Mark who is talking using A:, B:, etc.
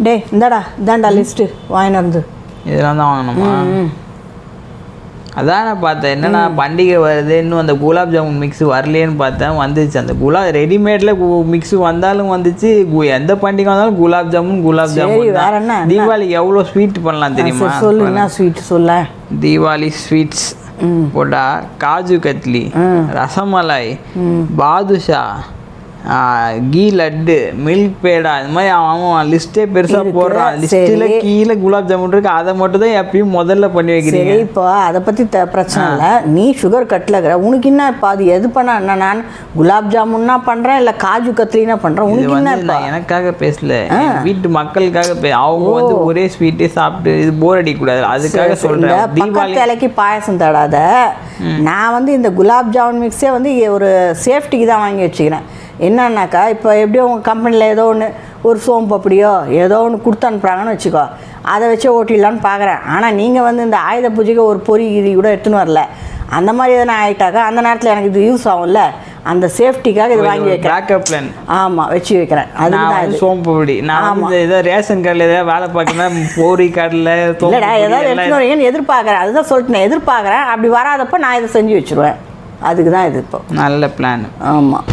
A: டேய் இந்தாடா இதாண்டா லிஸ்ட்டு வாங்கிட்டு வந்து.
B: இதெல்லாம் தான் வாங்கணுமா? அதான் நான் பார்த்தேன் என்னன்னா பண்டிகை வருது இன்னும் அந்த குலாப் ஜாமுன் மிக்ஸ் வரலேன்னு பார்த்தேன். வந்துச்சு அந்த ரெடிமேடில் மிக்ஸ் வந்தாலும் வந்துச்சு. எந்த பண்டிகை வந்தாலும் குலாப் ஜாமுன்
A: வேற என்ன?
B: தீபாவளிக்கு எவ்வளோ ஸ்வீட் பண்ணலாம் தெரியுமா?
A: சொல்லு என்ன ஸ்வீட் சொல்ல.
B: தீபாவளி ஸ்வீட்ஸ் போட்டா காஜு கத்லி, ரசமலாய், பாதுஷா, கீ லட்டு, மில்க் பேடா, இந்த மாதிரி அவன் லிஸ்ட்டே பெருசாக போடுறான். லிஸ்ட்டில் கீழே குலாப் ஜாமுன் இருக்கு. அதை மட்டும் தான் எப்பயும் முதல்ல பண்ணி வைக்கிறீங்க.
A: இப்போ அதை பற்றி பிரச்சனை இல்லை. நீ சுகர் கட்டில் இருக்கிற உனக்கு என்ன இப்போ அது எது பண்ண என்ன? நான் குலாப் ஜாமுன்னா பண்ணுறேன் இல்லை காஜு கத்லினா பண்ணுறேன். உனக்கு என்ன?
B: நான் எனக்காக பேசல, வீட்டு மக்களுக்காக அவங்க வந்து ஒரே ஸ்வீட்டே சாப்பிட்டு இது போர் அடிக்கக்கூடாது, அதுக்காக சொல்கிறேன்.
A: தீபாவளி தலைக்கு பாயசம் தடாத. நான் வந்து இந்த குலாப் ஜாமுன் மிக்ஸே வந்து ஒரு சேஃப்டிக்கு தான் வாங்கி வச்சுக்கிறேன். என்னன்னாக்கா இப்போ எப்படியோ உங்கள் கம்பெனியில் ஏதோ ஒன்று ஒரு சோம்பு அப்படியோ ஏதோ ஒன்று கொடுத்து அனுப்புகிறாங்கன்னு வச்சுக்கோ, அதை வச்சே ஓட்டிடலான்னு பார்க்குறேன். ஆனால் நீங்கள் வந்து இந்த ஆயுத பூஜைக்கு ஒரு பொறி இது கூட எடுத்துன்னு வரல. அந்த மாதிரி எதனா ஆகிட்டாக்கா அந்த நேரத்தில் எனக்கு இது யூஸ் ஆகும்ல, அந்த சேஃப்டிக்காக இது வாங்கி வைக்கிறேன். ஆமாம் வச்சு வைக்கிறேன். அதுதான்
B: சோம்பு பொடி. நான் ஏதோ ரேஷன் கடையில் ஏதாவது வேலை பார்க்கணும் பொரி கடையில்
A: இல்லைடா ஏதாவது எடுத்துன்னு வரீங்கன்னு எதிர்பார்க்குறேன். அதுதான் சொல்லிட்டு நான் எதிர்பார்க்குறேன். அப்படி வராதப்போ நான் இதை செஞ்சு வச்சுருவேன். அதுக்கு தான் இது இப்போ
B: நல்ல பிளான்.
A: ஆமாம்.